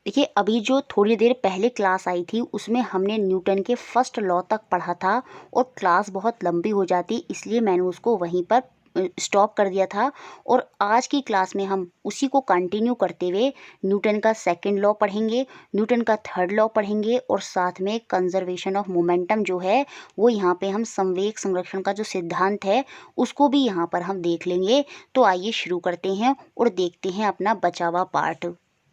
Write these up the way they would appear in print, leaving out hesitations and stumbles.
देखिए, अभी जो थोड़ी देर पहले क्लास आई थी उसमें हमने न्यूटन के फर्स्ट लॉ तक पढ़ा था और क्लास बहुत लंबी हो जाती इसलिए मैंने उसको वहीं पर स्टॉप कर दिया था। और आज की क्लास में हम उसी को कंटिन्यू करते हुए न्यूटन का सेकंड लॉ पढ़ेंगे, न्यूटन का थर्ड लॉ पढ़ेंगे और साथ में कंजर्वेशन ऑफ मोमेंटम जो है वो यहाँ पे हम संवेग संरक्षण का जो सिद्धांत है उसको भी यहाँ पर हम देख लेंगे। तो आइए शुरू करते हैं और देखते हैं अपना बचा हुआ पार्ट।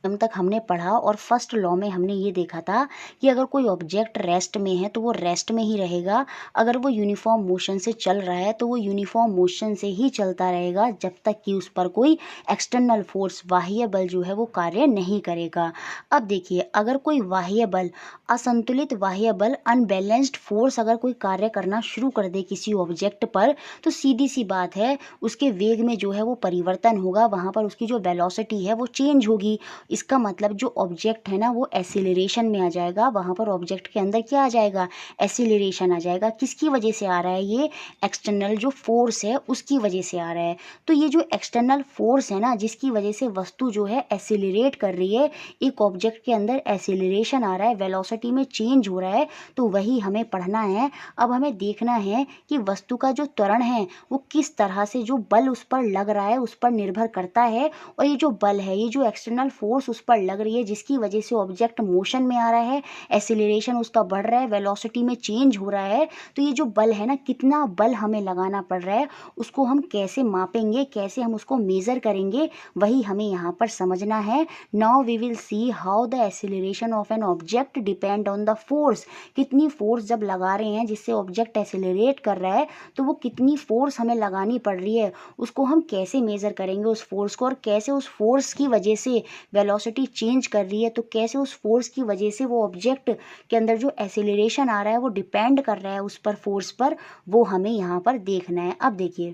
हम तक हमने पढ़ा और फर्स्ट लॉ में हमने ये देखा था कि अगर कोई ऑब्जेक्ट रेस्ट में है तो वो रेस्ट में ही रहेगा, अगर वो यूनिफॉर्म मोशन से चल रहा है तो वो यूनिफॉर्म मोशन से ही चलता रहेगा जब तक कि उस पर कोई एक्सटर्नल फोर्स बाह्य बल जो है वो कार्य नहीं करेगा। अब देखिए, अगर कोई बाह्य बल, असंतुलित बाह्य बल, अनबैलेंस्ड फोर्स अगर कोई कार्य करना शुरू कर दे किसी ऑब्जेक्ट पर तो सीधी सी बात है उसके वेग में जो है वो परिवर्तन होगा, वहाँ पर उसकी जो वेलोसिटी है वो चेंज होगी। इसका मतलब जो ऑब्जेक्ट है ना वो एसिलरेशन में आ जाएगा, वहाँ पर ऑब्जेक्ट के अंदर क्या आ जाएगा, एसिलरेशन आ जाएगा। किसकी वजह से आ रहा है ये, एक्सटर्नल जो फोर्स है उसकी वजह से आ रहा है। तो ये जो एक्सटर्नल फोर्स है ना जिसकी वजह से वस्तु जो है एसिलरेट कर रही है, एक ऑब्जेक्ट के अंदर एसिलरेशन आ रहा है, वेलोसिटी में चेंज हो रहा है, तो वही हमें पढ़ना है। अब हमें देखना है कि वस्तु का जो त्वरण है वो किस तरह से जो बल उस पर लग रहा है उस पर निर्भर करता है। और ये जो बल है, ये जो एक्सटर्नल फोर्स उस पर लग रही है जिसकी वजह से ऑब्जेक्ट मोशन में आ रहा है, एसिलरेशन उसका बढ़ रहा है, वेलोसिटी में चेंज हो रहा है, तो ये जो बल है ना, कितना बल हमें लगाना पड़ रहा है उसको हम कैसे मापेंगे, कैसे हम उसको मेज़र करेंगे, वही हमें यहाँ पर समझना है। Now we will see how the acceleration of an object depend on the force. कितनी फोर्स जब लगा रहे हैं जिससे ऑब्जेक्ट एसिलरेट कर रहा है तो वो कितनी फोर्स हमें लगानी पड़ रही है उसको हम कैसे मेज़र करेंगे उस फोर्स को, और कैसे उस फोर्स की वजह से वेलोसिटी चेंज कर रही है तो कैसे उस फोर्स की वजह से वो ऑब्जेक्ट के अंदर जो एसिलरेशन आ रहा है वो डिपेंड कर रहा है उस पर फोर्स पर, वो हमें यहाँ पर देखना है। अब देखिए,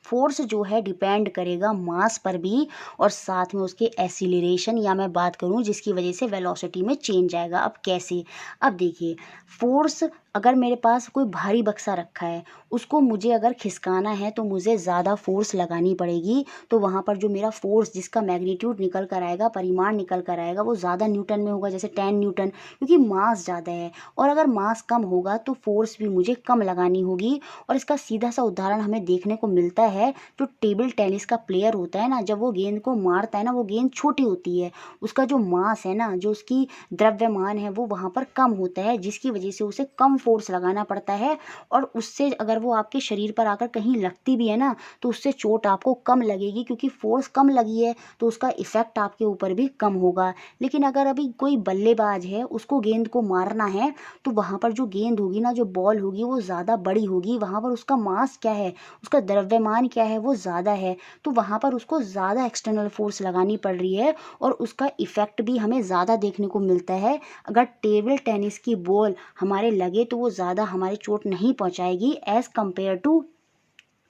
फोर्स जो है डिपेंड करेगा मास पर भी और साथ में उसके एसिलरेशन, या मैं बात करूं जिसकी वजह से वेलोसिटी में चेंज आएगा। अब कैसे, अब देखिए, फोर्स, अगर मेरे पास कोई भारी बक्सा रखा है उसको मुझे अगर खिसकाना है तो मुझे ज़्यादा फोर्स लगानी पड़ेगी, तो वहाँ पर जो मेरा फोर्स जिसका मैग्नीट्यूड निकल कर आएगा, परिमाण निकल कर आएगा, वो ज़्यादा न्यूटन में होगा, जैसे 10 न्यूटन, क्योंकि मास ज़्यादा है। और अगर मास कम होगा तो फोर्स भी मुझे कम लगानी होगी। और इसका सीधा सा उदाहरण हमें देखने को मिलता है, जो टेबल टेनिस का प्लेयर होता है ना, जब वो गेंद को मारता है ना, वो गेंद छोटी होती है, उसका जो मास है ना, जो उसकी द्रव्यमान है वो वहाँ पर कम होता है, जिसकी वजह से उसे कम फोर्स लगाना पड़ता है। और उससे अगर वो आपके शरीर पर आकर कहीं लगती भी है ना तो उससे चोट आपको कम लगेगी, क्योंकि फोर्स कम लगी है तो उसका इफेक्ट आपके ऊपर भी कम होगा। लेकिन अगर अभी कोई बल्लेबाज है उसको गेंद को मारना है तो वहाँ पर जो गेंद होगी ना, जो बॉल होगी, वो ज़्यादा बड़ी होगी, वहाँ पर उसका मास क्या है, उसका द्रव्यमान क्या है, वो ज़्यादा है, तो वहाँ पर उसको ज़्यादा एक्सटर्नल फोर्स लगानी पड़ रही है और उसका इफेक्ट भी हमें ज़्यादा देखने को मिलता है। अगर टेबल टेनिस की बॉल हमारे लगे तो वो ज़्यादा हमारे चोट नहीं पहुँचाएगी एज़ कम्पेयर टू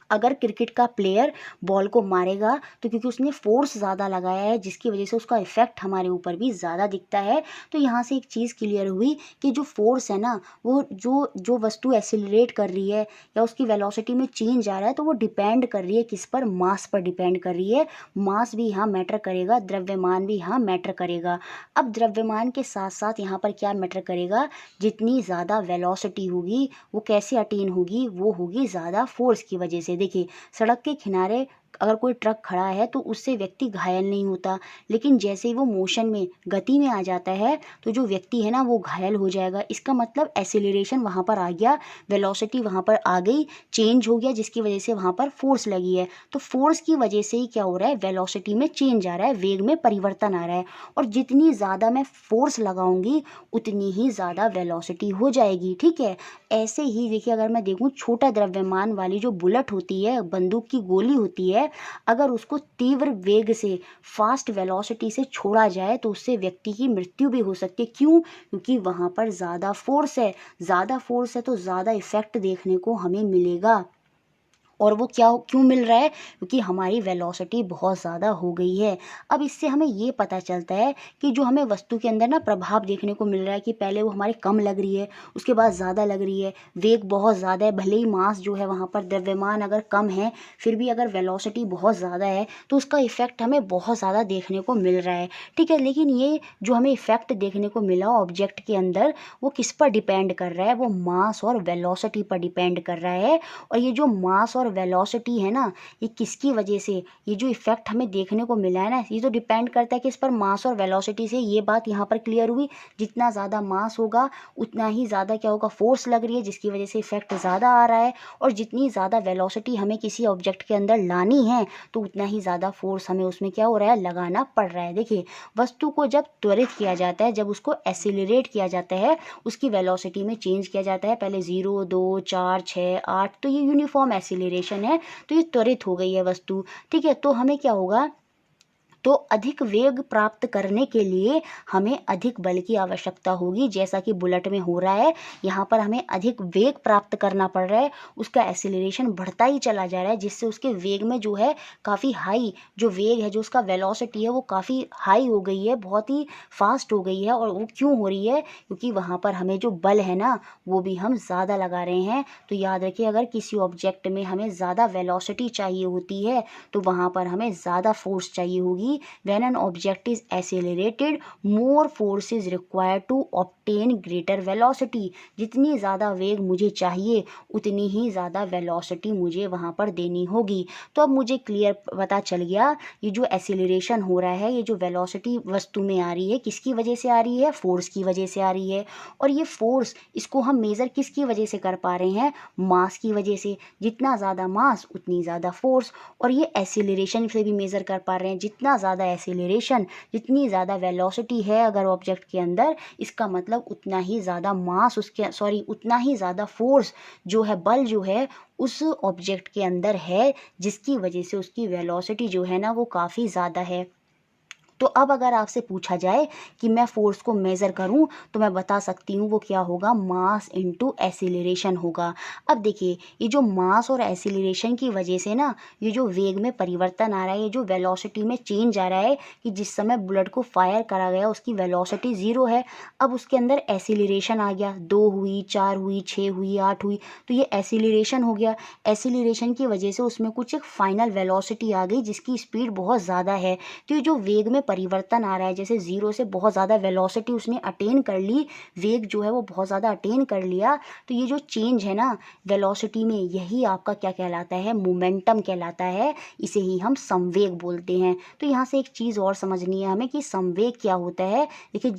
अगर क्रिकेट का प्लेयर बॉल को मारेगा, तो क्योंकि उसने फोर्स ज़्यादा लगाया है जिसकी वजह से उसका इफेक्ट हमारे ऊपर भी ज़्यादा दिखता है। तो यहाँ से एक चीज़ क्लियर हुई कि जो फोर्स है ना, वो जो जो वस्तु एसिलरेट कर रही है या उसकी वेलोसिटी में चेंज आ रहा है तो वो डिपेंड कर रही है किस पर, मास पर डिपेंड कर रही है। मास भी यहाँ मैटर करेगा, द्रव्यमान भी यहाँ मैटर करेगा। अब द्रव्यमान के साथ साथ यहाँ पर क्या मैटर करेगा, जितनी ज़्यादा वेलोसिटी होगी वो कैसे अटेन होगी, वो होगी ज़्यादा फोर्स की वजह से। देखिए, सड़क के किनारे अगर कोई ट्रक खड़ा है तो उससे व्यक्ति घायल नहीं होता, लेकिन जैसे ही वो मोशन में, गति में आ जाता है तो जो व्यक्ति है ना वो घायल हो जाएगा। इसका मतलब एसिलरेशन वहाँ पर आ गया, वेलोसिटी वहाँ पर आ गई, चेंज हो गया, जिसकी वजह से वहाँ पर फोर्स लगी है। तो फोर्स की वजह से ही क्या हो रहा है, वेलोसिटी में चेंज आ रहा है, वेग में परिवर्तन आ रहा है। और जितनी ज़्यादा मैं फोर्स लगाऊंगी उतनी ही ज़्यादा वेलोसिटी हो जाएगी। ठीक है, ऐसे ही देखिए, अगर मैं देखूँ छोटा द्रव्यमान वाली जो बुलेट होती है, बंदूक की गोली होती है, अगर उसको तीव्र वेग से, फास्ट वेलोसिटी से छोड़ा जाए तो उससे व्यक्ति की मृत्यु भी हो सकती है। क्यों, क्योंकि वहाँ पर ज़्यादा फोर्स है, ज़्यादा फोर्स है तो ज़्यादा इफेक्ट देखने को हमें मिलेगा। और वो क्यों मिल रहा है, क्योंकि हमारी वेलोसिटी बहुत ज़्यादा हो गई है। अब इससे हमें ये पता चलता है कि जो हमें वस्तु के अंदर ना प्रभाव देखने को मिल रहा है कि पहले वो हमारे कम लग रही है, उसके बाद ज़्यादा लग रही है, वेग बहुत ज़्यादा है, भले ही मास जो है वहाँ पर द्रव्यमान अगर कम है फिर भी अगर वेलोसिटी बहुत ज़्यादा है तो उसका इफेक्ट हमें बहुत ज़्यादा देखने को मिल रहा है। ठीक है, लेकिन ये जो हमें इफेक्ट देखने को मिला ऑब्जेक्ट के अंदर वो किस पर डिपेंड कर रहा है, वो मास और वेलोसिटी पर डिपेंड कर रहा है। और ये जो मास और वेलोसिटी है ना, ये किसकी वजह से ये जो इफेक्ट हमें देखने को मिला है ना, ये तो डिपेंड करता है कि इस पर मास और वेलोसिटी से। ये बात यहाँ पर क्लियर हुई, जितना ज़्यादा मास होगा उतना ही ज़्यादा क्या होगा, फोर्स लग रही है जिसकी वजह से इफेक्ट ज़्यादा आ रहा है। और जितनी ज़्यादा वेलोसिटी हमें किसी ऑब्जेक्ट के अंदर लानी है तो उतना ही ज़्यादा फोर्स हमें उसमें क्या हो रहा है, लगाना पड़ रहा है। देखिए, वस्तु को जब त्वरित किया जाता है, जब उसको एसिलरेट किया जाता है, उसकी वेलोसिटी में चेंज किया जाता है, पहले 0 2 4 6 8, तो ये यूनिफॉर्म एसिलरेशन है, तो ये त्वरित हो गई है वस्तु। ठीक है, तो हमें क्या होगा, तो अधिक वेग प्राप्त करने के लिए हमें अधिक बल की आवश्यकता होगी, जैसा कि बुलेट में हो रहा है। यहाँ पर हमें अधिक वेग प्राप्त करना पड़ रहा है, उसका एसिलरेशन बढ़ता ही चला जा रहा है, जिससे उसके वेग में जो है काफ़ी हाई जो वेग है, जो उसका वेलोसिटी है वो काफ़ी हाई हो गई है, बहुत ही फास्ट हो गई है। और वो क्यों हो रही है, क्योंकि वहाँ पर हमें जो बल है ना वो भी हम ज़्यादा लगा रहे हैं। तो याद रखिए, अगर किसी ऑब्जेक्ट में हमें ज़्यादा वेलोसिटी चाहिए होती है तो वहाँ पर हमें ज़्यादा फोर्स चाहिए होगी। When an object is accelerated, more force is required to obtain greater velocity। जितनी ज़्यादा वेग मुझे चाहिए उतनी ही ज़्यादा वेलोसिटी मुझे वहाँ पर देनी होगी। तो अब मुझे क्लियर पता चल गया, ये जो एसिलरेशन हो रहा है, ये जो वेलोसिटी वस्तु में आ रही है, किसकी वजह से आ रही है, फोर्स की वजह से आ रही है। और ये फोर्स, इसको हम मेज़र किसकी वजह से कर पा रहे हैं, मास की वजह से। जितना ज़्यादा मास उतनी ज़्यादा फोर्स। और ये एसिलरेशन से भी मेज़र कर पा रहे हैं, जितना ज़्यादा एसिलरेशन, जितनी ज़्यादा वेलोसिटी है अगर ऑब्जेक्ट के अंदर, इसका मतलब उतना ही ज़्यादा मास उतना ही ज़्यादा फोर्स जो है, बल जो है उस ऑब्जेक्ट के अंदर है, जिसकी वजह से उसकी वेलोसिटी जो है ना वो काफ़ी ज़्यादा है। तो अब अगर आपसे पूछा जाए कि मैं फोर्स को मेज़र करूं तो मैं बता सकती हूं वो क्या होगा, मास इनटू एसिलरेशन होगा। अब देखिए, ये जो मास और एसिलरेशन की वजह से ना ये जो वेग में परिवर्तन आ रहा है, ये जो वेलोसिटी में चेंज आ रहा है, कि जिस समय बुलेट को फायर करा गया उसकी वेलोसिटी 0 है, अब उसके अंदर एसिलरेशन आ गया, 2 हुई, 4 हुई, 6 हुई, 8 हुई, तो ये एसिलरेशन हो गया। एसिलरेशन की वजह से उसमें कुछ एक फाइनल वेलोसिटी आ गई जिसकी स्पीड बहुत ज़्यादा है। तो ये जो वेग में परिवर्तन आ रहा है, जैसे 0 से बहुत ज़्यादा वेलोसिटी उसने अटेन कर ली, वेग जो है वो बहुत ज़्यादा अटेन कर लिया, तो ये जो चेंज है ना वेलोसिटी में, यही आपका क्या कहलाता है, मोमेंटम कहलाता है। इसे ही हम संवेग बोलते हैं। तो यहाँ से एक चीज़ और समझनी है हमें कि संवेग क्या होता है। देखिए,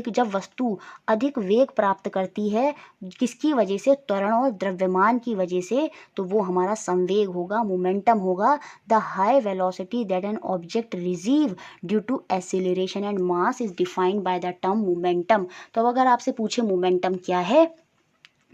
जब वस्तु अधिक वेग प्राप्त करती है, किसकी वजह से, त्वरण और द्रव्यमान की वजह से, तो वो हमारा संवेग होगा, मोमेंटम होगा। The high velocity that an object receive due to acceleration and mass is defined by the term momentum. तो अब अगर आपसे पूछे मोमेंटम क्या है,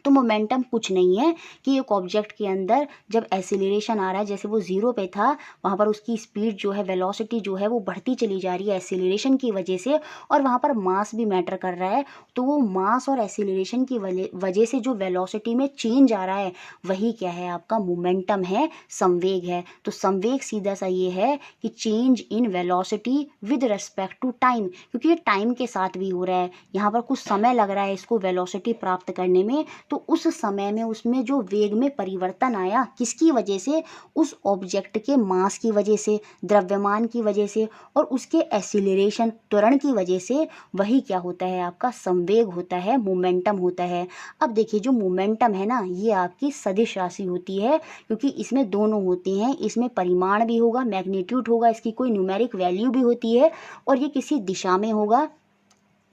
तो मोमेंटम कुछ नहीं है कि एक ऑब्जेक्ट के अंदर जब एसिलरेशन आ रहा है, जैसे वो 0 पे था, वहाँ पर उसकी स्पीड जो है, वेलोसिटी जो है वो बढ़ती चली जा रही है एसिलरेशन की वजह से, और वहाँ पर मास भी मैटर कर रहा है। तो वो मास और एसिलरेशन की वजह से जो वेलोसिटी में चेंज आ रहा है वही क्या है, आपका मोमेंटम है, संवेग है। तो संवेग सीधा सा ये है कि change in velocity with respect to time, क्योंकि ये टाइम के साथ भी हो रहा है, यहाँ पर कुछ समय लग रहा है इसको वेलोसिटी प्राप्त करने में, तो उस समय में उसमें जो वेग में परिवर्तन आया, किसकी वजह से, उस ऑब्जेक्ट के मास की वजह से, द्रव्यमान की वजह से, और उसके एसिलरेशन, त्वरण की वजह से, वही क्या होता है, आपका संवेग होता है, मोमेंटम होता है। अब देखिए, जो मोमेंटम है ना, ये आपकी सदिश राशि होती है, क्योंकि इसमें दोनों होते हैं, इसमें परिमाण भी होगा, मैग्नीट्यूड होगा, इसकी कोई न्यूमेरिक वैल्यू भी होती है, और ये किसी दिशा में होगा।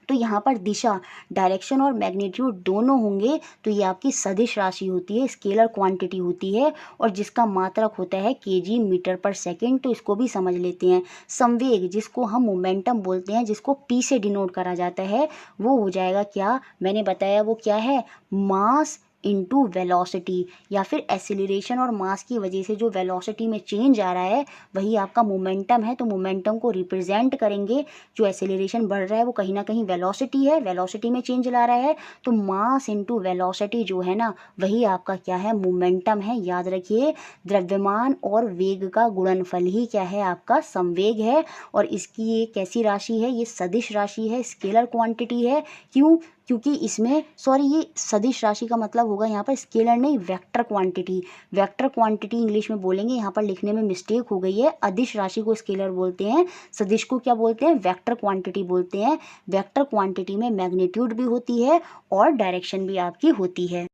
तो यहाँ पर दिशा, डायरेक्शन और मैग्नीट्यूड दोनों होंगे, तो ये आपकी सदिश राशि होती है, स्केलर क्वांटिटी होती है, और जिसका मात्रक होता है केजी मीटर पर सेकंड। तो इसको भी समझ लेते हैं। संवेग, जिसको हम मोमेंटम बोलते हैं, जिसको पी से डिनोट करा जाता है, वो हो जाएगा क्या, मैंने बताया वो क्या है, मास इनटू वेलोसिटी, या फिर एक्सीलरेशन और मास की वजह से जो वेलोसिटी में चेंज आ रहा है वही आपका मोमेंटम है। तो मोमेंटम को रिप्रेजेंट करेंगे, जो एक्सीलरेशन बढ़ रहा है वो कहीं ना कहीं वेलोसिटी है, वेलोसिटी में चेंज ला रहा है। तो मास इनटू वेलोसिटी जो है ना वही आपका क्या है, मोमेंटम है। याद रखिए, द्रव्यमान और वेग का गुणनफल ही क्या है, आपका संवेग है। और इसकी एक कैसी राशि है, ये सदिश राशि है, स्केलर क्वांटिटी है। क्यों? क्योंकि इसमें ये सदिश राशि का मतलब होगा यहाँ पर स्केलर नहीं, vector quantity. Vector quantity English में बोलेंगे, यहाँ पर लिखने में मिस्टेक हो गई है। अदिश राशि को स्केलर बोलते हैं, सदिश को क्या बोलते हैं, वेक्टर क्वांटिटी बोलते हैं। वेक्टर क्वांटिटी में मैग्नीट्यूड भी होती है और डायरेक्शन भी आपकी होती है।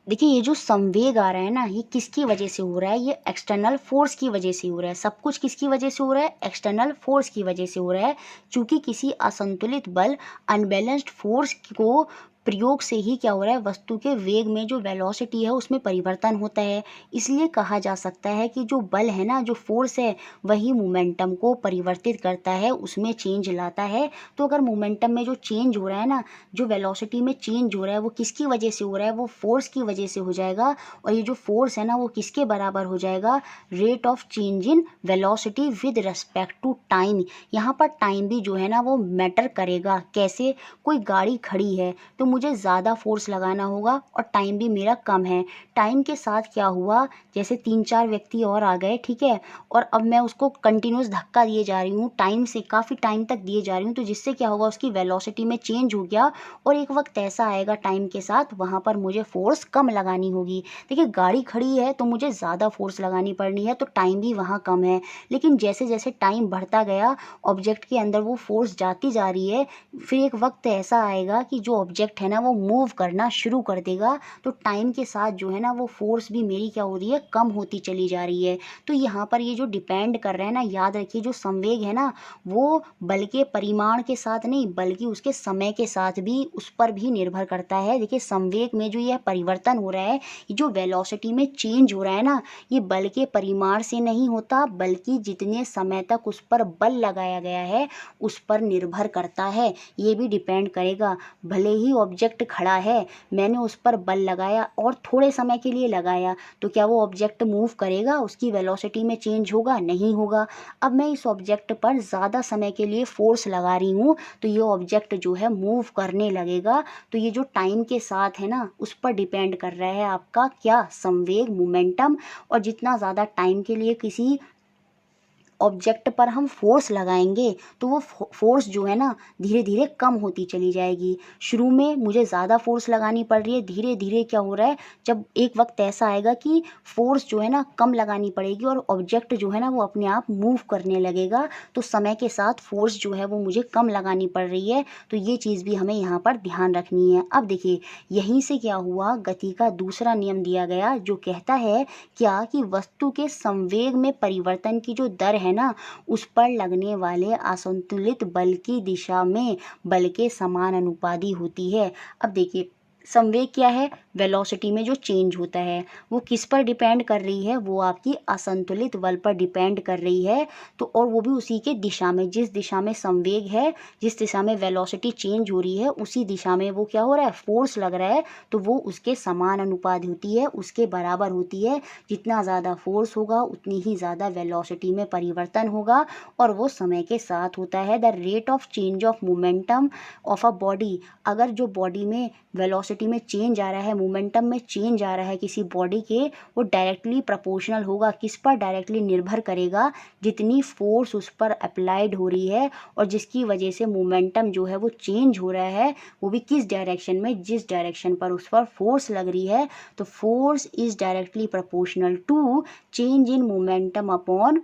देखिए, ये जो संवेग आ रहा है ना, ये किसकी वजह से हो रहा है, ये एक्सटर्नल फोर्स की वजह से हो रहा है। सब कुछ किसकी वजह से हो रहा है, एक्सटर्नल फोर्स की वजह से हो रहा है। चूंकि किसी असंतुलित बल, अनबैलेंस्ड फोर्स को प्रयोग से ही क्या हो रहा है, वस्तु के वेग में जो वेलोसिटी है उसमें परिवर्तन होता है। इसलिए कहा जा सकता है कि जो बल है ना, जो फोर्स है, वही मोमेंटम को परिवर्तित करता है, उसमें चेंज लाता है। तो अगर मोमेंटम में जो चेंज हो रहा है ना, जो वेलोसिटी में चेंज हो रहा है, वो किसकी वजह से हो रहा है, वो फोर्स की वजह से हो जाएगा। और ये जो फोर्स है ना, वो किसके बराबर हो जाएगा, rate of change in velocity with respect to time. यहाँ पर टाइम भी जो है ना वो मैटर करेगा। कैसे? कोई गाड़ी खड़ी है तो मुझे ज़्यादा फोर्स लगाना होगा और टाइम भी मेरा कम है। टाइम के साथ क्या हुआ, जैसे 3-4 व्यक्ति और आ गए, ठीक है, और अब मैं उसको कंटिन्यूस धक्का दिए जा रही हूँ, टाइम से काफ़ी टाइम तक दिए जा रही हूँ, तो जिससे क्या होगा, उसकी वेलोसिटी में चेंज हो गया। और एक वक्त ऐसा आएगा टाइम के साथ, वहाँ पर मुझे फोर्स कम लगानी होगी। देखिए, गाड़ी खड़ी है तो मुझे ज़्यादा फोर्स लगानी पड़नी है, तो टाइम भी वहाँ कम है। लेकिन जैसे जैसे टाइम बढ़ता गया, ऑब्जेक्ट के अंदर वो फोर्स जाती जा रही है। फिर एक वक्त ऐसा आएगा कि जो ऑब्जेक्ट है ना वो मूव करना शुरू कर देगा। तो टाइम के साथ जो है ना वो फोर्स भी मेरी क्या हो रही है, कम होती चली जा रही है। तो यहाँ पर ये जो डिपेंड कर रहा है ना, याद रखिए, जो संवेग है ना वो बल के परिमाण के साथ नहीं, बल्कि उसके समय के साथ भी, उस पर भी निर्भर करता है। देखिए, संवेग में जो यह परिवर्तन हो रहा है, ये जो वेलोसिटी में चेंज हो रहा है ना, ये बल के परिमाण से नहीं होता, बल्कि जितने समय तक उस पर बल लगाया गया है उस पर निर्भर करता है। ये भी डिपेंड करेगा। भले ही ऑब्जेक्ट खड़ा है, मैंने उस पर बल लगाया और थोड़े समय के लिए लगाया, तो क्या वो ऑब्जेक्ट मूव करेगा, उसकी वेलोसिटी में चेंज होगा? नहीं होगा। अब मैं इस ऑब्जेक्ट पर ज़्यादा समय के लिए फोर्स लगा रही हूँ, तो ये ऑब्जेक्ट जो है मूव करने लगेगा। तो ये जो टाइम के साथ है ना, उस पर डिपेंड कर रहा है आपका क्या, संवेग, मोमेंटम। और जितना ज़्यादा टाइम के लिए किसी ऑब्जेक्ट पर हम फोर्स लगाएंगे तो वो फोर्स जो है ना धीरे धीरे कम होती चली जाएगी। शुरू में मुझे ज़्यादा फोर्स लगानी पड़ रही है, धीरे धीरे क्या हो रहा है, जब एक वक्त ऐसा आएगा कि फोर्स जो है ना कम लगानी पड़ेगी और ऑब्जेक्ट जो है ना वो अपने आप मूव करने लगेगा। तो समय के साथ फोर्स जो है वो मुझे कम लगानी पड़ रही है। तो ये चीज़ भी हमें यहाँ पर ध्यान रखनी है। अब देखिए, यहीं से क्या हुआ, गति का दूसरा नियम दिया गया जो कहता है क्या, कि वस्तु के संवेग में परिवर्तन की जो दर है ना, उस पर लगने वाले असंतुलित बल की दिशा में बल के समानुपाती होती है। अब देखिए, संवेग क्या है, वेलोसिटी में जो चेंज होता है वो किस पर डिपेंड कर रही है, वो आपकी असंतुलित बल पर डिपेंड कर रही है। तो और वो भी उसी के दिशा में, जिस दिशा में संवेग है, जिस दिशा में वेलोसिटी चेंज हो रही है, उसी दिशा में वो क्या हो रहा है, फोर्स लग रहा है। तो वो उसके समान अनुपात होती है, उसके बराबर होती है। जितना ज़्यादा फोर्स होगा उतनी ही ज़्यादा वेलोसिटी में परिवर्तन होगा, और वो समय के साथ होता है। The rate of change of momentum of a body, अगर जो बॉडी में वेलोसिटी में चेंज आ रहा है, मोमेंटम में चेंज आ रहा है किसी बॉडी के, वो डायरेक्टली प्रोपोर्शनल होगा। किस पर डायरेक्टली निर्भर करेगा, जितनी फोर्स उस पर अप्लाइड हो रही है और जिसकी वजह से मोमेंटम जो है वो चेंज हो रहा है, वो भी किस डायरेक्शन में, जिस डायरेक्शन पर उस पर फोर्स लग रही है। तो force is directly proportional to change in momentum upon,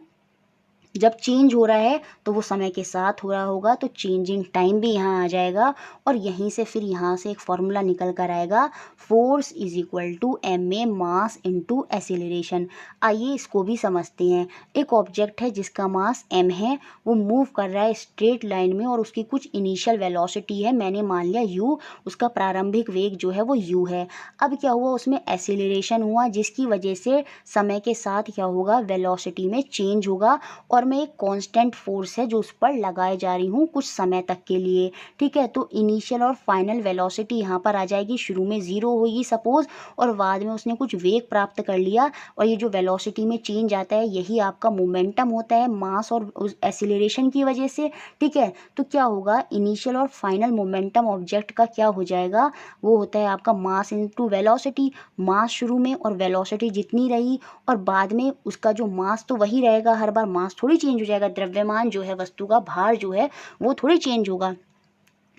जब चेंज हो रहा है तो वो समय के साथ हो रहा होगा, तो चेंजिंग टाइम भी यहाँ आ जाएगा। और यहीं से फिर यहाँ से एक फॉर्मूला निकल कर आएगा, force is equal to M A mass into acceleration. आइए इसको भी समझते हैं। एक ऑब्जेक्ट है जिसका मास m है, वो मूव कर रहा है स्ट्रेट लाइन में और उसकी कुछ इनिशियल वेलोसिटी है, मैंने मान लिया u, उसका प्रारंभिक वेग जो है वो u है। अब क्या हुआ, उसमें एसिलरेशन हुआ, जिसकी वजह से समय के साथ क्या होगा, वेलोसिटी में चेंज होगा। और और मैं एक कांस्टेंट फोर्स है जो उस पर लगाए जा रही हूँ कुछ समय तक के लिए, ठीक है। तो इनिशियल और फाइनल वेलोसिटी यहाँ पर आ जाएगी, शुरू में 0 होगी सपोज, और बाद में उसने कुछ वेग प्राप्त कर लिया, और ये जो वेलोसिटी में चेंज आता है यही आपका मोमेंटम होता है मास और उस एसिलरेशन की वजह से, ठीक है। तो क्या होगा, इनिशियल और फाइनल मोमेंटम ऑब्जेक्ट का क्या हो जाएगा, वो होता है आपका मास इनटू वेलोसिटी। मास शुरू में और वेलोसिटी जितनी रही, और बाद में उसका जो मास तो वही रहेगा, हर बार मास थोड़ी चेंज हो जाएगा, द्रव्यमान जो है वस्तु का भार जो है वो थोड़ी चेंज होगा,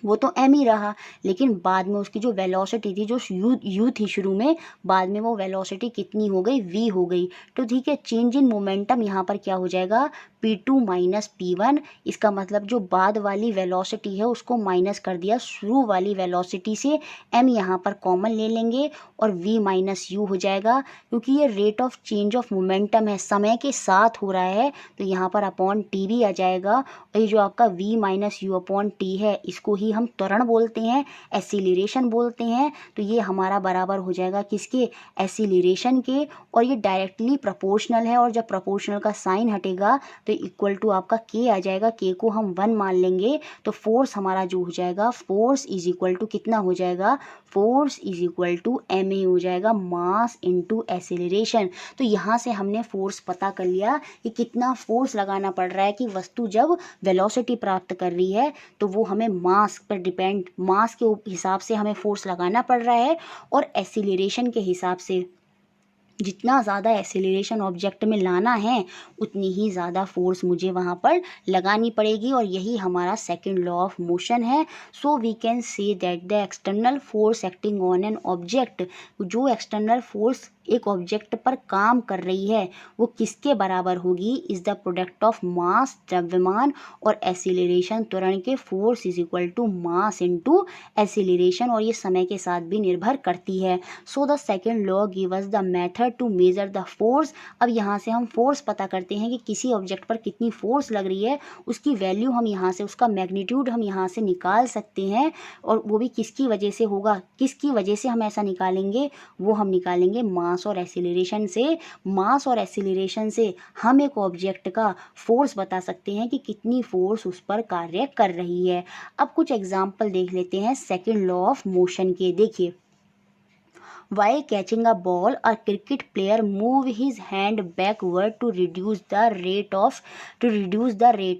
वो तो एम ही रहा। लेकिन बाद में उसकी जो वेलोसिटी थी, जो यू थी शुरू में, बाद में वो वेलोसिटी कितनी हो गई, वी हो गई। तो ठीक है, चेंज इन मोमेंटम यहाँ पर क्या हो जाएगा, P2 माइनस P1। इसका मतलब जो बाद वाली वेलोसिटी है उसको माइनस कर दिया शुरू वाली वेलोसिटी से, m यहाँ पर कॉमन ले लेंगे और v माइनस यू हो जाएगा, क्योंकि ये rate of change of momentum है, समय के साथ हो रहा है, तो यहाँ पर अपॉन टी भी आ जाएगा। और ये जो आपका v minus you upon T है इसको ही हम त्वरण बोलते हैं, एसिलरेशन बोलते हैं। तो ये हमारा बराबर हो जाएगा किसके, एसिलरेशन के, और ये डायरेक्टली प्रोपोर्शनल है, और जब प्रोपोर्शनल का साइन हटेगा तो इक्वल टू आपका के आ जाएगा, के को हम 1 मान लेंगे। तो फोर्स हमारा जो हो जाएगा, फोर्स इज इक्वल टू कितना हो जाएगा, force is equal to M A हो जाएगा, मास इनटू एसिलरेशन। तो यहाँ से हमने फोर्स पता कर लिया कि कितना फोर्स लगाना पड़ रहा है, कि वस्तु जब वेलोसिटी प्राप्त कर रही है तो वो हमें मास पर डिपेंड, मास के हिसाब से हमें फोर्स लगाना पड़ रहा है, और एसिलरेशन के हिसाब से जितना ज़्यादा एसिलरेशन ऑब्जेक्ट में लाना है उतनी ही ज़्यादा फोर्स मुझे वहाँ पर लगानी पड़ेगी, और यही हमारा सेकंड लॉ ऑफ मोशन है। So we can say that the external force acting on an object, जो एक्सटर्नल फोर्स एक ऑब्जेक्ट पर काम कर रही है वो किसके बराबर होगी, is the product of mass द्रव्यमान और एसिलरेशन त्वरण के, force is equal to mass into acceleration, और ये समय के साथ भी निर्भर करती है। So the second law give us the method to measure the force. अब यहाँ से हम फोर्स पता करते हैं कि किसी ऑब्जेक्ट पर कितनी फोर्स लग रही है, उसकी वैल्यू हम यहाँ से, उसका मैग्नीट्यूड हम यहाँ से निकाल सकते हैं, और वो भी किसकी वजह से होगा, किसकी वजह से हम ऐसा निकालेंगे, वो हम निकालेंगे मास और एसिलरेशन से। मास और एसिलरेशन से हम एक ऑब्जेक्ट का फोर्स बता सकते हैं कि कितनी फोर्स उस पर कार्य कर रही है। अब कुछ एग्जाम्पल देख लेते हैं सेकंड लॉ ऑफ मोशन के। देखिए, while catching a ball, a cricket player move his hand backward to reduce the rate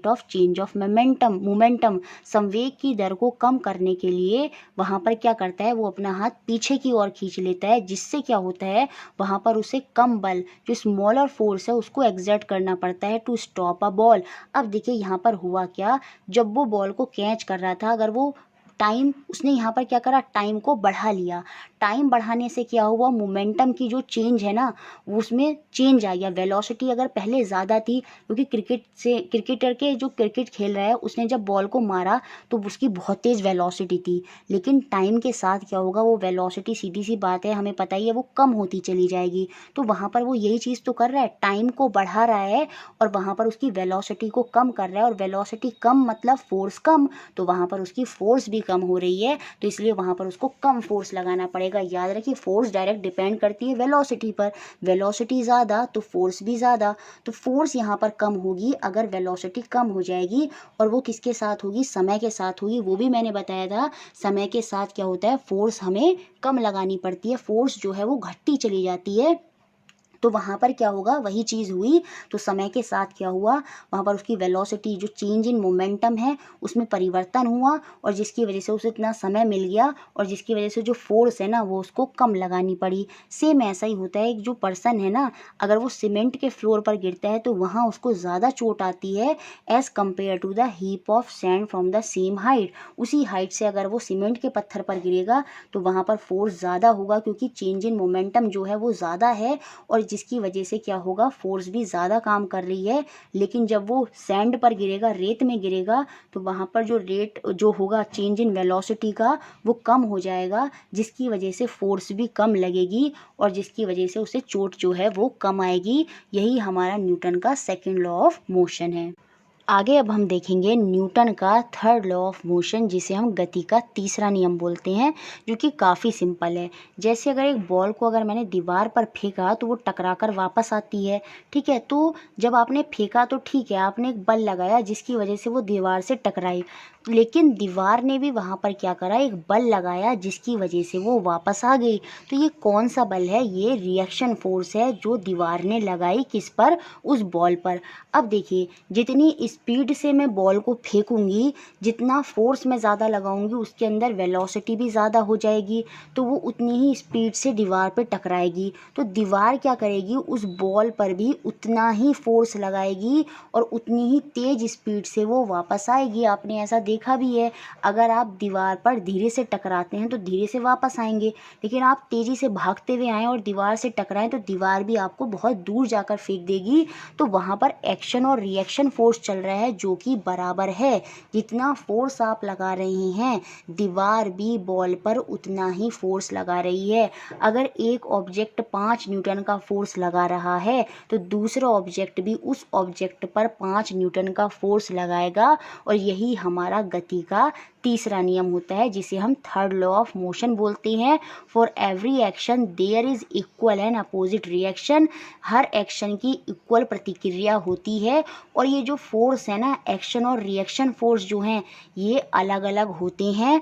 of change of momentum। संवेग की दर को कम करने के लिए वहाँ पर क्या करता है, वो अपना हाथ पीछे की ओर खींच लेता है, जिससे क्या होता है, वहाँ पर उसे कम बल, जो स्मॉलर फोर्स है उसको एग्जर्ट करना पड़ता है टू स्टॉप अ बॉल। अब देखिए यहाँ पर हुआ क्या, जब वो बॉल को कैच कर रहा था, अगर वो टाइम, उसने यहाँ पर क्या करा, टाइम को बढ़ा लिया। टाइम बढ़ाने से क्या हुआ, मोमेंटम की जो चेंज है ना उसमें चेंज आ गया। वेलोसिटी अगर पहले ज़्यादा थी, क्योंकि क्रिकेटर के जो क्रिकेट खेल रहा है उसने जब बॉल को मारा तो उसकी बहुत तेज़ वेलोसिटी थी, लेकिन टाइम के साथ क्या होगा, वो वेलोसिटी सीधी सी बात है हमें पता ही है वो कम होती चली जाएगी। तो वहाँ पर वो यही चीज़ तो कर रहा है, टाइम को बढ़ा रहा है और वहाँ पर उसकी वेलोसिटी को कम कर रहा है, और वेलोसिटी कम मतलब फोर्स कम, तो वहाँ पर उसकी फोर्स भी कम हो रही है, तो इसलिए वहाँ पर उसको कम फोर्स लगाना पड़ेगा। याद रखिए, फोर्स डायरेक्ट डिपेंड करती है वेलोसिटी पर, वेलोसिटी ज़्यादा तो फोर्स भी ज़्यादा, तो फोर्स यहाँ पर कम होगी अगर वेलोसिटी कम हो जाएगी, और वो किसके साथ होगी, समय के साथ होगी। वो भी मैंने बताया था, समय के साथ क्या होता है, फोर्स हमें कम लगानी पड़ती है, फोर्स जो है वो घटती चली जाती है। तो वहाँ पर क्या होगा, वही चीज़ हुई। तो समय के साथ क्या हुआ, वहाँ पर उसकी वेलोसिटी, जो चेंज इन मोमेंटम है उसमें परिवर्तन हुआ, और जिसकी वजह से उसे इतना समय मिल गया, और जिसकी वजह से जो फोर्स है ना वो उसको कम लगानी पड़ी। सेम ऐसा ही होता है, एक जो पर्सन है ना, अगर वो सीमेंट के फ्लोर पर गिरता है तो वहाँ उसको ज़्यादा चोट आती है as compare to the heap of sand from the same height. उसी हाइट से अगर वो सीमेंट के पत्थर पर गिरेगा तो वहाँ पर फोर्स ज़्यादा होगा, क्योंकि चेंज इन मोमेंटम जो है वो ज़्यादा है, और जिसकी वजह से क्या होगा, फोर्स भी ज़्यादा काम कर रही है। लेकिन जब वो सैंड पर गिरेगा, रेत में गिरेगा, तो वहाँ पर जो रेट जो होगा चेंज इन वेलोसिटी का वो कम हो जाएगा, जिसकी वजह से फोर्स भी कम लगेगी, और जिसकी वजह से उसे चोट जो है वो कम आएगी। यही हमारा न्यूटन का सेकंड लॉ ऑफ मोशन है। आगे अब हम देखेंगे न्यूटन का थर्ड लॉ ऑफ मोशन, जिसे हम गति का तीसरा नियम बोलते हैं, जो कि काफ़ी सिंपल है। जैसे अगर एक बॉल को अगर मैंने दीवार पर फेंका तो वो टकरा कर वापस आती है, ठीक है। तो जब आपने फेंका तो ठीक है, आपने एक बल लगाया जिसकी वजह से वो दीवार से टकराई, लेकिन दीवार ने भी वहाँ पर क्या करा, एक बल लगाया जिसकी वजह से वो वापस आ गई। तो ये कौन सा बल है? ये रिएक्शन फोर्स है जो दीवार ने लगाई, किस पर? उस बॉल पर। अब देखिए, जितनी स्पीड से मैं बॉल को फेंकूंगी, जितना फोर्स मैं ज़्यादा लगाऊंगी, उसके अंदर वेलोसिटी भी ज़्यादा हो जाएगी, तो वो उतनी ही स्पीड से दीवार पे टकराएगी। तो दीवार क्या करेगी, उस बॉल पर भी उतना ही फोर्स लगाएगी और उतनी ही तेज स्पीड से वो वापस आएगी। आपने ऐसा देखा भी है, अगर आप दीवार पर धीरे से टकराते हैं तो धीरे से वापस आएंगे, लेकिन आप तेज़ी से भागते हुए आएँ और दीवार से टकराएं तो दीवार भी आपको बहुत दूर जाकर फेंक देगी। तो वहाँ पर एक्शन और रिएक्शन फोर्स चल रहा है जो कि बराबर है। जितना फोर्स आप लगा रहे हैं, दीवार भी बॉल पर उतना ही फोर्स लगा रही है। अगर एक ऑब्जेक्ट 5 न्यूटन का फोर्स लगा रहा है तो दूसरा ऑब्जेक्ट भी उस ऑब्जेक्ट पर 5 न्यूटन का फोर्स लगाएगा, और यही हमारा गति का तीसरा नियम होता है, जिसे हम थर्ड लॉ ऑफ मोशन बोलते हैं। For every action there is equal and opposite reaction. हर एक्शन की इक्वल प्रतिक्रिया होती है, और ये जो फोर्स है ना, एक्शन और रिएक्शन फोर्स जो हैं, ये अलग अलग होते हैं।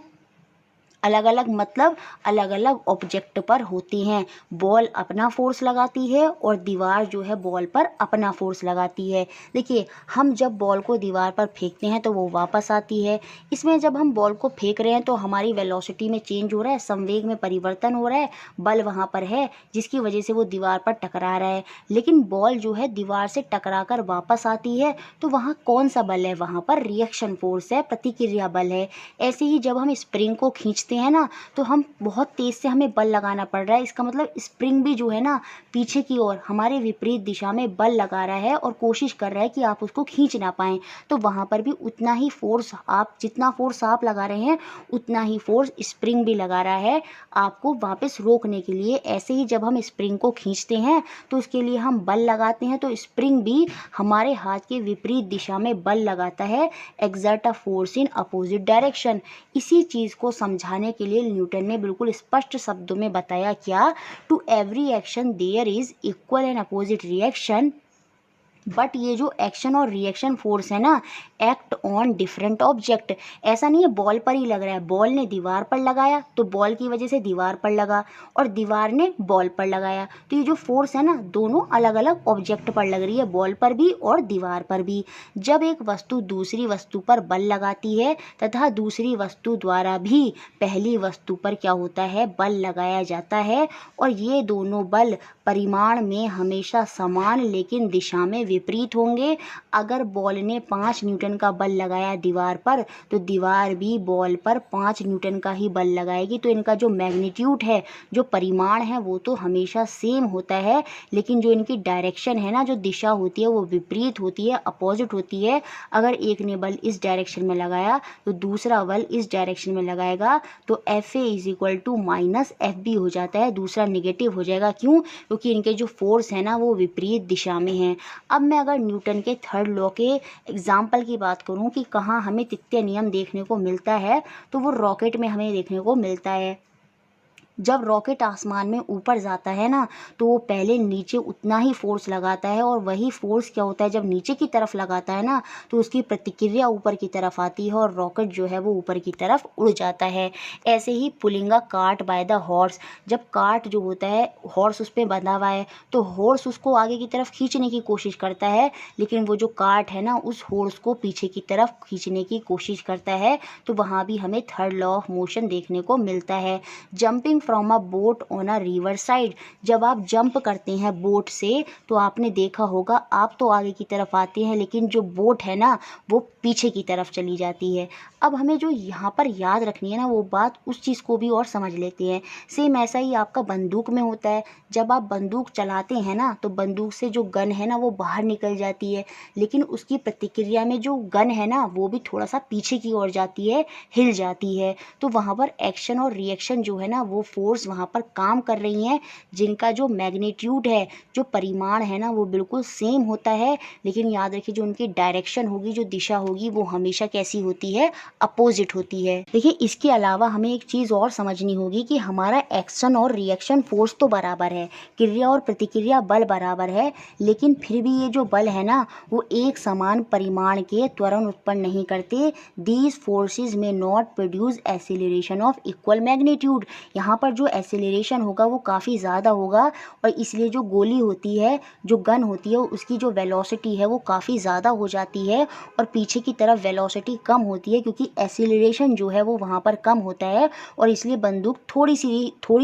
अलग अलग मतलब अलग अलग ऑब्जेक्ट पर होते हैं। बॉल अपना फोर्स लगाती है और दीवार जो है बॉल पर अपना फोर्स लगाती है। देखिए, हम जब बॉल को दीवार पर फेंकते हैं तो वो वापस आती है। इसमें जब हम बॉल को फेंक रहे हैं तो हमारी वेलोसिटी में चेंज हो रहा है, संवेग में परिवर्तन हो रहा है, बल वहाँ पर है जिसकी वजह से वो दीवार पर टकरा रहा है। लेकिन बॉल जो है दीवार से टकरा कर वापस आती है, तो वहाँ कौन सा बल है? वहाँ पर रिएक्शन फोर्स है, प्रतिक्रिया बल है। ऐसे ही जब हम स्प्रिंग को खींचते हैं ना, तो हम बहुत तेज से हमें बल लगाना पड़ रहा है। इसका मतलब स्प्रिंग भी जो है ना, पीछे की ओर हमारे विपरीत दिशा में बल लगा रहा है और कोशिश कर रहा है कि आप उसको खींच ना पाएं। तो वहां पर भी उतना ही फोर्स, आप जितना फोर्स आप लगा रहे हैं उतना ही फोर्स स्प्रिंग भी लगा रहा है आपको वापस रोकने के लिए। ऐसे ही जब हम स्प्रिंग को खींचते हैं तो उसके लिए हम बल लगाते हैं, तो स्प्रिंग भी हमारे हाथ के विपरीत दिशा में बल लगाता है, exert a force in opposite direction. इसी चीज़ को समझाने के लिए न्यूटन ने बिल्कुल स्पष्ट शब्दों में बताया क्या, to every action there is equal and opposite reaction. But ये जो एक्शन और रिएक्शन फोर्स है ना, एक्ट ऑन डिफरेंट ऑब्जेक्ट। ऐसा नहीं है बॉल पर ही लग रहा है, बॉल ने दीवार पर लगाया तो बॉल की वजह से दीवार पर लगा, और दीवार ने बॉल पर लगाया। तो ये जो फोर्स है ना, दोनों अलग अलग ऑब्जेक्ट पर लग रही है, बॉल पर भी और दीवार पर भी। जब एक वस्तु दूसरी वस्तु पर बल लगाती है तथा दूसरी वस्तु द्वारा भी पहली वस्तु पर क्या होता है, बल लगाया जाता है, और ये दोनों बल परिमाण में हमेशा समान लेकिन दिशा में विपरीत होंगे। अगर बॉल ने 5 न्यूटन का बल लगाया दीवार पर, तो दीवार भी बॉल पर 5 न्यूटन का ही बल लगाएगी। तो इनका जो मैग्नीट्यूड है, जो परिमाण है, वो तो हमेशा सेम होता है, लेकिन जो इनकी डायरेक्शन है ना, जो दिशा होती है, वो विपरीत होती है, अपोजिट होती है। अगर एक ने बल इस डायरेक्शन में लगाया तो दूसरा बल इस डायरेक्शन में लगाएगा, तो F A is equal to minus F B हो जाता है, दूसरा निगेटिव हो जाएगा। क्यों? क्योंकि इनके जो फोर्स है ना, वो विपरीत दिशा में है। अब मैं अगर न्यूटन के थर्ड लॉ के एग्जाम्पल की बात करूं कि कहाँ हमें तृतीय नियम देखने को मिलता है, तो वो रॉकेट में हमें देखने को मिलता है। जब रॉकेट आसमान में ऊपर जाता है ना, तो वो पहले नीचे उतना ही फोर्स लगाता है, और वही फोर्स क्या होता है, जब नीचे की तरफ लगाता है ना, तो उसकी प्रतिक्रिया ऊपर की तरफ आती है और रॉकेट जो है वो ऊपर की तरफ उड़ जाता है। ऐसे ही pulling a cart by the horse. जब कार्ट जो होता है, हॉर्स उस पर बंधा हुआ है, तो हॉर्स उसको आगे की तरफ खींचने की कोशिश करता है, लेकिन वो जो कार्ट है ना, उस हॉर्स को पीछे की तरफ खींचने की कोशिश करता है। तो वहाँ भी हमें थर्ड लॉ ऑफ मोशन देखने को मिलता है। Jumping from a boat on a river side. जब आप जंप करते हैं बोट से, तो आपने देखा होगा, आप तो आगे की तरफ आते हैं, लेकिन जो बोट है ना, वो पीछे की तरफ चली जाती है। अब हमें जो यहाँ पर याद रखनी है ना, वो बात, उस चीज़ को भी और समझ लेते हैं। सेम ऐसा ही आपका बंदूक में होता है। जब आप बंदूक चलाते हैं ना, तो बंदूक से जो गन है ना, वो बाहर निकल जाती है, लेकिन उसकी प्रतिक्रिया में जो गन है ना, वो भी थोड़ा सा पीछे की ओर जाती है, हिल जाती है। तो वहाँ पर एक्शन और रिएक्शन जो है ना, वो फोर्स वहाँ पर काम कर रही हैं, जिनका जो मैग्नीट्यूड है, जो परिमाण है ना, वो बिल्कुल सेम होता है। लेकिन याद रखिए जो उनकी डायरेक्शन होगी, जो दिशा होगी, वो हमेशा कैसी होती है, अपोजिट होती है। देखिए इसके अलावा हमें एक चीज़ और समझनी होगी कि हमारा एक्शन और रिएक्शन फोर्स तो बराबर है, क्रिया और प्रतिक्रिया बल बराबर है, लेकिन फिर भी ये जो बल है ना, वो एक समान परिमाण के त्वरण उत्पन्न नहीं करते। दीज फोर्सेज में not produce acceleration of equal magnitude. यहाँ पर जो एक्सीलरेशन होगा वो काफ़ी ज़्यादा होगा, और इसलिए जो गोली होती है, जो गन होती है, उसकी जो वेलोसिटी है वो काफ़ी ज़्यादा हो जाती है, और पीछे की तरफ वेलोसिटी कम होती है, क्योंकि एक्सीलरेशन जो है वो वहाँ पर कम होता है, और इसलिए बंदूक थोड़ी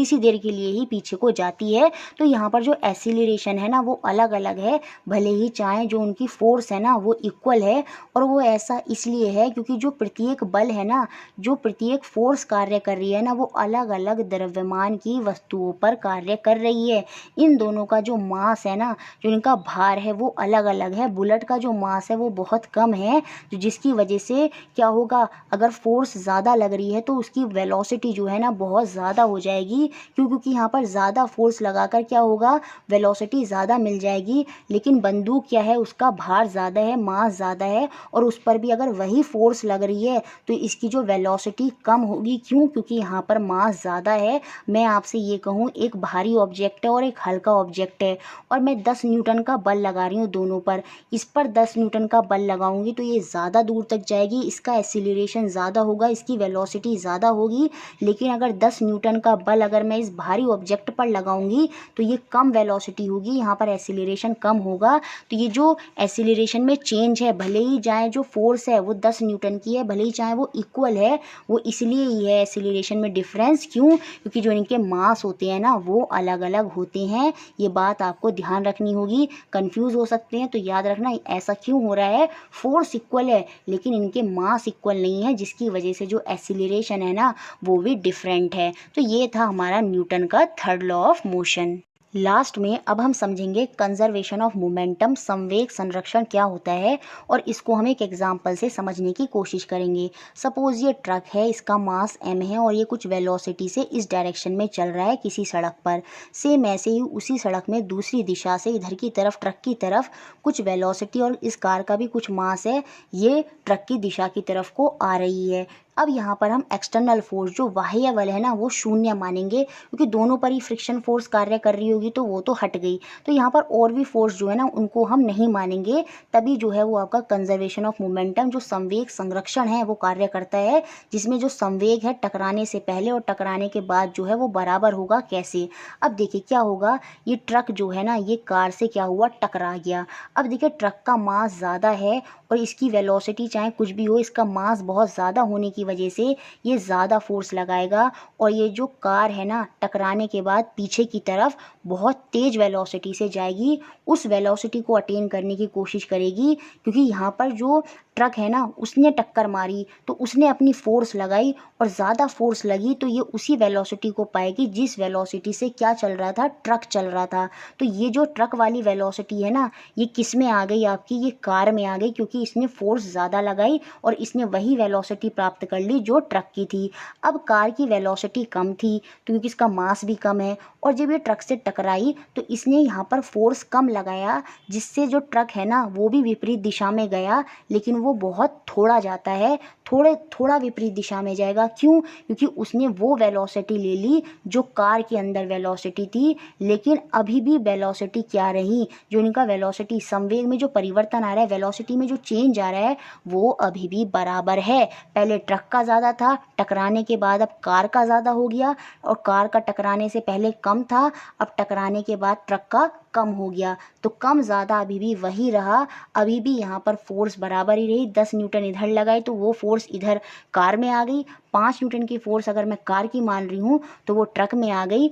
सी देर के लिए ही पीछे को जाती है। तो यहाँ पर जो एक्सीलरेशन है ना, वो अलग अलग है, भले ही चाहे जो उनकी फोर्स है ना वो इक्वल है। और वो ऐसा इसलिए है क्योंकि जो प्रत्येक बल है ना, जो प्रत्येक फोर्स कार्य कर रही है ना, वो अलग अलग द्रव्यमान की वस्तुओं पर कार्य कर रही है। इन दोनों का जो मास है ना, जो इनका भार है, वो अलग अलग है। बुलेट का जो मास है वो बहुत कम है, तो जिसकी वजह से क्या होगा, अगर फोर्स ज़्यादा लग रही है तो उसकी वेलोसिटी जो है ना बहुत ज़्यादा हो जाएगी, क्योंकि यहाँ पर ज़्यादा फोर्स लगाकर क्या होगा, वेलोसिटी ज़्यादा मिल जाएगी। लेकिन बंदूक क्या है, उसका भार ज़्यादा है, मास ज़्यादा है, और उस पर भी अगर वही फोर्स लग रही है तो इसकी जो वेलोसिटी कम होगी। क्यों? क्योंकि यहाँ पर मास ज़्यादा है। मैं आपसे ये कहूँ, एक भारी ऑब्जेक्ट है और एक हल्का ऑब्जेक्ट है, और मैं 10 न्यूटन का बल लगा रही हूँ दोनों पर। इस पर 10 न्यूटन का बल लगाऊंगी तो ये ज़्यादा दूर तक जाएगी, इसका एक्सीलरेशन ज़्यादा होगा, इसकी वेलोसिटी ज़्यादा होगी। लेकिन अगर 10 न्यूटन का बल अगर मैं इस भारी ऑब्जेक्ट पर लगाऊंगी तो ये कम वेलोसिटी होगी, यहाँ पर एक्सीलरेशन कम होगा। तो ये जो एक्सीलरेशन में चेंज है, भले ही चाहे जो फोर्स है वो 10 न्यूटन की है, भले ही चाहे वो इक्वल है, वो इसलिए ही है एक्सीलरेशन में डिफरेंस। क्यों? क्योंकि जो इनके मास होते हैं ना वो अलग अलग होते हैं। ये बात आपको ध्यान रखनी होगी, कंफ्यूज हो सकते हैं तो याद रखना ऐसा क्यों हो रहा है। फोर्स इक्वल है लेकिन इनके मास इक्वल नहीं है, जिसकी वजह से जो एक्सीलरेशन है ना वो भी डिफरेंट है। तो ये था हमारा न्यूटन का third law of motion. Last में अब हम समझेंगे कंजर्वेशन ऑफ मोमेंटम, संवेग संरक्षण क्या होता है, और इसको हम एक एग्जांपल से समझने की कोशिश करेंगे। सपोज ये ट्रक है, इसका मास m है और ये कुछ वेलोसिटी से इस डायरेक्शन में चल रहा है किसी सड़क पर। सेम ऐसे ही उसी सड़क में दूसरी दिशा से इधर की तरफ, ट्रक की तरफ कुछ वेलोसिटी और इस कार का भी कुछ मास है, ये ट्रक की दिशा की तरफ को आ रही है। अब यहाँ पर हम एक्सटर्नल फोर्स जो बाह्य बल है ना वो शून्य मानेंगे, क्योंकि दोनों पर ही फ्रिक्शन फोर्स कार्य कर रही होगी तो वो तो हट गई। तो यहाँ पर और भी फोर्स जो है ना उनको हम नहीं मानेंगे, तभी जो है वो आपका कंजर्वेशन ऑफ मोमेंटम, जो संवेग संरक्षण है, वो कार्य करता है। जिसमें जो संवेग है टकराने से पहले और टकराने के बाद जो है वो बराबर होगा। कैसे? अब देखिए क्या होगा, ये ट्रक जो है ना ये कार से क्या हुआ, टकरा गया। अब देखिए ट्रक का मास ज़्यादा है और इसकी वेलोसिटी चाहे कुछ भी हो, इसका मास बहुत ज़्यादा होने की वजह से ये ज़्यादा फोर्स लगाएगा, और ये जो कार है ना टकराने के बाद पीछे की तरफ बहुत तेज़ वेलोसिटी से जाएगी, उस वेलोसिटी को अटेन करने की कोशिश करेगी। क्योंकि यहाँ पर जो ट्रक है ना उसने टक्कर मारी तो उसने अपनी फोर्स लगाई, और ज़्यादा फोर्स लगी तो ये उसी वेलोसिटी को पाएगी जिस वेलोसिटी से क्या चल रहा था, ट्रक चल रहा था। तो ये जो ट्रक वाली वेलोसिटी है ना ये किस में आ गई आपकी, ये कार में आ गई, क्योंकि इसने फोर्स ज़्यादा लगाई और इसने वही वेलोसिटी प्राप्त कर ली जो ट्रक की थी। अब कार की वेलोसिटी कम थी तो क्योंकि इसका मास भी कम है, और जब ये ट्रक से टकराई तो इसने यहाँ पर फोर्स कम लगाया, जिससे जो ट्रक है ना वो भी विपरीत दिशा में गया, लेकिन वो बहुत थोड़ा जाता है, थोड़ा विपरीत दिशा में जाएगा। क्यों? क्योंकि उसने वो वेलोसिटी ले ली जो कार के अंदर वेलोसिटी थी, लेकिन अभी भी वेलोसिटी क्या रही, जो इनका वेलोसिटी संवेग में जो परिवर्तन आ रहा है, वेलोसिटी में जो चेंज आ रहा है, वो अभी भी बराबर है। पहले ट्रक का ज़्यादा था, टकराने के बाद अब कार का ज़्यादा हो गया, और कार का टकराने से पहले कम था, अब टकराने के बाद ट्रक का कम हो गया। तो कम ज़्यादा अभी भी वही रहा, अभी भी यहाँ पर फोर्स बराबर ही रही। 10 न्यूटन इधर लगाई तो वो फोर्स इधर कार में आ गई, 5 न्यूटन की फोर्स अगर मैं कार की मान रही हूँ तो वो ट्रक में आ गई,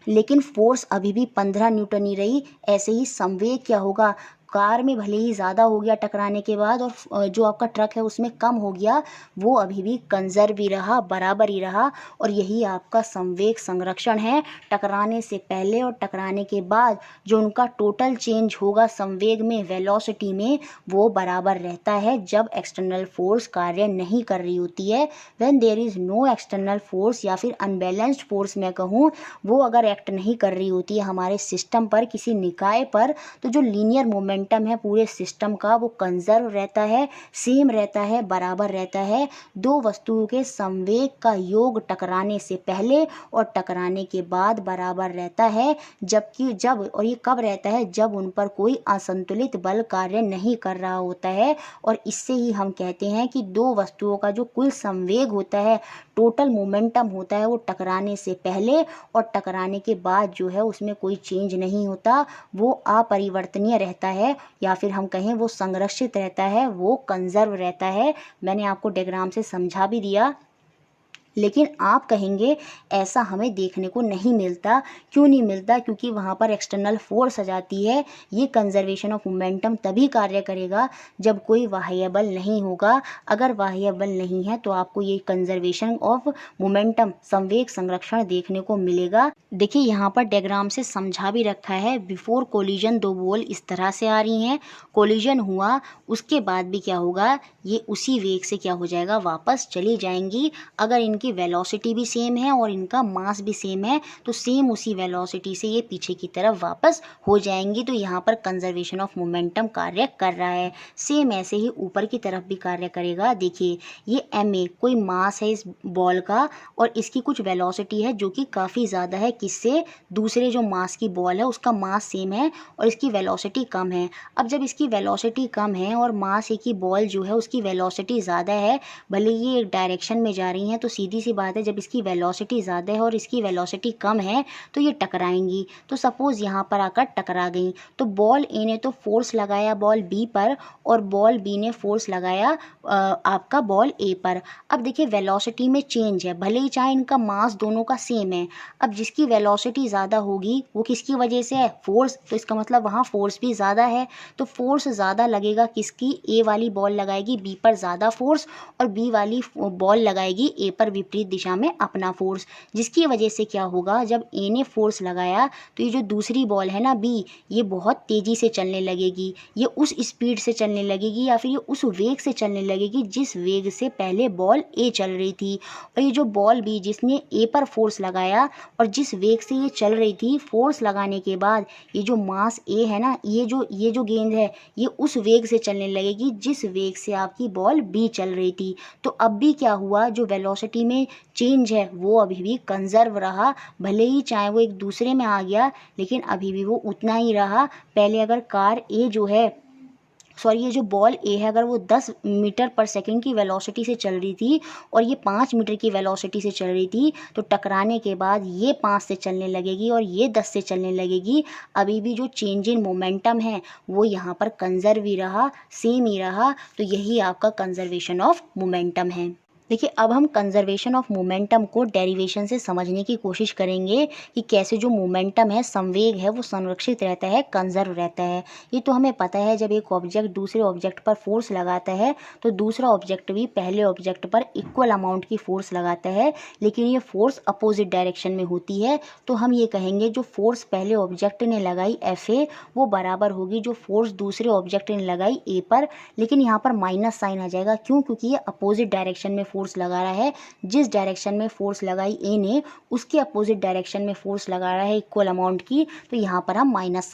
लेकिन फोर्स अभी भी 15 न्यूटन ही रही। ऐसे ही संवेग क्या होगा, कार में भले ही ज़्यादा हो गया टकराने के बाद और जो आपका ट्रक है उसमें कम हो गया, वो अभी भी कंजर्व ही रहा, बराबर ही रहा। और यही आपका संवेग संरक्षण है। टकराने से पहले और टकराने के बाद जो उनका टोटल चेंज होगा संवेग में, वेलोसिटी में, वो बराबर रहता है जब एक्सटर्नल फोर्स कार्य नहीं कर रही होती है। When there is no external force या फिर अनबैलेंस्ड फोर्स मैं कहूँ, वो अगर एक्ट नहीं कर रही होती है हमारे सिस्टम पर, किसी निकाय पर, तो जो लीनियर मोमेंटम है पूरे सिस्टम का वो कंजर्व रहता है, सेम रहता है, बराबर रहता है। दो वस्तुओं के संवेग का योग टकराने से पहले और टकराने के बाद बराबर रहता है, जबकि जब, और ये कब रहता है, जब उन पर कोई असंतुलित बल कार्य नहीं कर रहा होता है। और इससे ही हम कहते हैं कि दो वस्तुओं का जो कुल संवेग होता है, टोटल मोमेंटम होता है, वो टकराने से पहले और टकराने के बाद जो है उसमें कोई चेंज नहीं होता, वो अपरिवर्तनीय रहता है, या फिर हम कहें वो संरक्षित रहता है, वो कंजर्व रहता है। मैंने आपको डायग्राम से समझा भी दिया। लेकिन आप कहेंगे ऐसा हमें देखने को नहीं मिलता। क्यों नहीं मिलता? क्योंकि वहाँ पर एक्सटर्नल फोर्स आ जाती है। ये कंजर्वेशन ऑफ मोमेंटम तभी कार्य करेगा जब कोई बाह्य बल नहीं होगा। अगर बाह्य बल नहीं है तो आपको ये कंजर्वेशन ऑफ मोमेंटम, संवेग संरक्षण देखने को मिलेगा। देखिए यहाँ पर डायग्राम से समझा भी रखा है। बिफोर कोलिजन दो बॉल इस तरह से आ रही हैं, कोलिजन हुआ, उसके बाद भी क्या होगा, ये उसी वेग से क्या हो जाएगा, वापस चली जाएंगी। अगर इनकी वेलोसिटी भी सेम है और इनका मास भी सेम है तो सेम उसी वेलोसिटी से ये पीछे की तरफ वापस हो जाएंगी। तो यहाँ पर कंजर्वेशन ऑफ मोमेंटम कार्य कर रहा है। सेम ऐसे ही ऊपर की तरफ भी कार्य करेगा। देखिए ये ma कोई मास है इस बॉल का और इसकी कुछ वेलोसिटी है जो कि काफ़ी ज़्यादा है। किससे? दूसरे जो मास की बॉल है उसका मास सेम है और इसकी वेलोसिटी कम है। अब जब इसकी वेलोसिटी कम है और मास एक ही बॉल जो है उसकी वेलोसिटी ज़्यादा है, भले ये एक डायरेक्शन में जा रही हैं, तो सीधी सी बात है जब इसकी वेलोसिटी ज़्यादा है और इसकी वेलोसिटी कम है तो ये टकराएंगी। तो सपोज़ यहाँ पर आकर टकरा गई तो बॉल ए ने तो फोर्स लगाया बॉल बी पर और बॉल बी ने फोर्स लगाया आपका बॉल ए पर। अब देखिए वेलोसिटी में चेंज है, भले ही चाहे इनका मास दोनों का सेम है। अब जिसकी वेलोसिटी ज़्यादा होगी वो किसकी वजह से है? फोर्स। तो इसका मतलब वहाँ फोर्स भी ज़्यादा है। तो फोर्स ज़्यादा लगेगा किसकी? ए वाली बॉल लगाएगी बी पर ज़्यादा फोर्स और बी वाली बॉल लगाएगी ए पर विपरीत दिशा में अपना फोर्स। जिसकी वजह से क्या होगा, जब ए ने फोर्स लगाया तो ये जो दूसरी बॉल है ना बी, ये बहुत तेज़ी से चलने लगेगी। ये उस स्पीड से चलने लगेगी या फिर ये उस वेग से चलने लगेगी जिस वेग से पहले बॉल ए चल रही थी। और ये जो बॉल बी जिसने ए पर फोर्स लगाया और जिस वेग से ये चल रही थी, फोर्स लगाने के बाद ये जो मास ए है ना, ये जो गेंद है ये उस वेग से चलने लगेगी जिस वेग से आपकी बॉल बी चल रही थी। तो अब भी क्या हुआ, जो वेलोसिटी में चेंज है वो अभी भी कंजर्व रहा। भले ही चाहे वो एक दूसरे में आ गया लेकिन अभी भी वो उतना ही रहा। पहले अगर कार ए जो है, सॉरी ये जो बॉल ए है, अगर वो 10 मीटर पर सेकंड की वेलोसिटी से चल रही थी और ये 5 मीटर की वेलोसिटी से चल रही थी, तो टकराने के बाद ये 5 से चलने लगेगी और ये 10 से चलने लगेगी। अभी भी जो चेंज इन मोमेंटम है वो यहाँ पर कंजर्व ही रहा, सेम ही रहा। तो यही आपका कंजर्वेशन ऑफ मोमेंटम है। देखिए अब हम कंजर्वेशन ऑफ मोमेंटम को डेरिवेशन से समझने की कोशिश करेंगे कि कैसे जो मोमेंटम है, संवेग है, वो संरक्षित रहता है, कंजर्व रहता है। ये तो हमें पता है जब एक ऑब्जेक्ट दूसरे ऑब्जेक्ट पर फोर्स लगाता है तो दूसरा ऑब्जेक्ट भी पहले ऑब्जेक्ट पर इक्वल अमाउंट की फोर्स लगाता है, लेकिन ये फोर्स अपोजिट डायरेक्शन में होती है। तो हम ये कहेंगे जो फोर्स पहले ऑब्जेक्ट ने लगाई FA वो बराबर होगी जो फोर्स दूसरे ऑब्जेक्ट ने लगाई A पर। लेकिन यहाँ पर माइनस साइन आ जाएगा। क्यों? क्योंकि ये अपोजिट डायरेक्शन में फोर्स लगा रहा है। जिस डायरेक्शन में फोर्स लगाई ए ने उसके अपोजिट डायरेक्शन में फोर्स लगा रहा है इक्वल अमाउंट की, तो यहाँ पर हम माइनस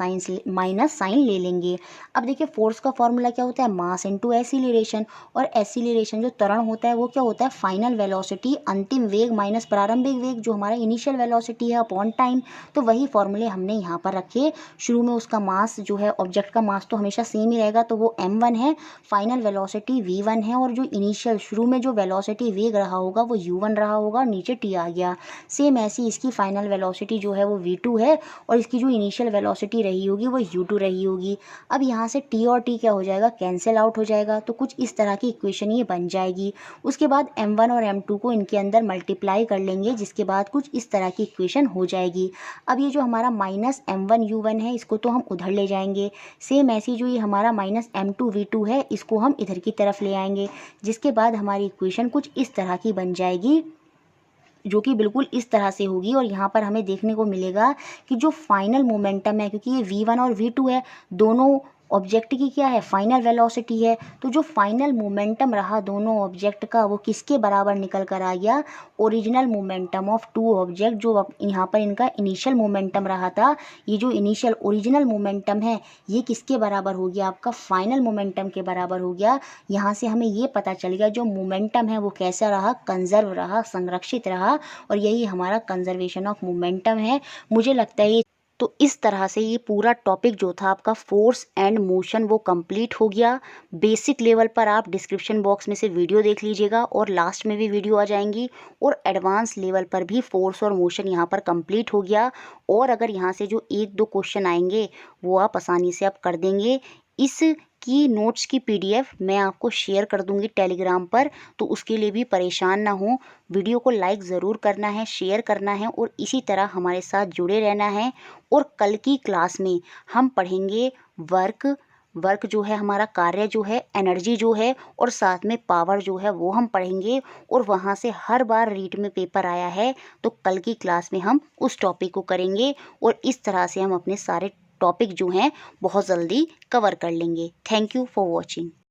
साइन ले लेंगे। अब देखिए फोर्स का फॉर्मूला क्या होता है, मास इनटू एक्सीलरेशन। और एक्सीलरेशन जो त्वरण होता है वो क्या होता है, फाइनल वेलोसिटी, अंतिम वेग माइनस प्रारंभिक वेग जो हमारा इनिशियल वेलोसिटी है अपॉन टाइम। तो वही फॉर्मूले हमने यहाँ पर रखे। शुरू में उसका मास जो है, ऑब्जेक्ट का मास तो हमेशा सेम ही रहेगा, तो वो m1 है, फाइनल वेलोसिटी v1 है, और जो इनिशियल शुरू में जो वेलोसिटी वेलोसिटी वेग रहा होगा वो u1 रहा होगा और नीचे t आ गया। सेम ऐसी इसकी फाइनल वेलोसिटी जो है वो v2 है और इसकी जो इनिशियल वेलोसिटी रही होगी वो u2 रही होगी। अब यहाँ से t और t क्या हो जाएगा, कैंसिल आउट हो जाएगा। तो कुछ इस तरह की इक्वेशन ये बन जाएगी। उसके बाद m1 और m2 को इनके अंदर मल्टीप्लाई कर लेंगे, जिसके बाद कुछ इस तरह की इक्वेशन हो जाएगी। अब ये जो हमारा माइनस m1u1 है इसको तो हम उधर ले जाएंगे। सेम ऐसी जो ये हमारा माइनस m2v2 है इसको हम इधर की तरफ ले आएंगे, जिसके बाद हमारी इक्वेशन कुछ इस तरह की बन जाएगी, जो कि बिल्कुल इस तरह से होगी। और यहाँ पर हमें देखने को मिलेगा कि जो फाइनल मोमेंटम है, क्योंकि ये v1 और v2 है, दोनों ऑब्जेक्ट की क्या है, फाइनल वेलोसिटी है। तो जो फाइनल मोमेंटम रहा दोनों ऑब्जेक्ट का वो किसके बराबर निकल कर आ गया, original momentum of two object. जो यहाँ पर इनका इनिशियल मोमेंटम रहा था, ये जो इनिशियल ओरिजिनल मोमेंटम है ये किसके बराबर हो गया, आपका फाइनल मोमेंटम के बराबर हो गया। यहाँ से हमें ये पता चल गया जो मोमेंटम है वो कैसा रहा, कंजर्व रहा, संरक्षित रहा। और यही हमारा कंजर्वेशन ऑफ मोमेंटम है। मुझे लगता है तो इस तरह से ये पूरा टॉपिक जो था आपका फोर्स एंड मोशन वो कंप्लीट हो गया। बेसिक लेवल पर आप डिस्क्रिप्शन बॉक्स में से वीडियो देख लीजिएगा और लास्ट में भी वीडियो आ जाएंगी। और एडवांस लेवल पर भी फोर्स और मोशन यहाँ पर कंप्लीट हो गया। और अगर यहाँ से जो एक दो क्वेश्चन आएंगे वो आप आसानी से आप कर देंगे। इस की नोट्स की PDF मैं आपको शेयर कर दूंगी टेलीग्राम पर, तो उसके लिए भी परेशान ना हो। वीडियो को लाइक ज़रूर करना है, शेयर करना है और इसी तरह हमारे साथ जुड़े रहना है। और कल की क्लास में हम पढ़ेंगे वर्क जो है हमारा कार्य जो है, एनर्जी जो है, और साथ में पावर जो है वो हम पढ़ेंगे। और वहाँ से हर बार रीट में पेपर आया है, तो कल की क्लास में हम उस टॉपिक को करेंगे। और इस तरह से हम अपने सारे टॉपिक जो हैं बहुत जल्दी कवर कर लेंगे। Thank you for watching.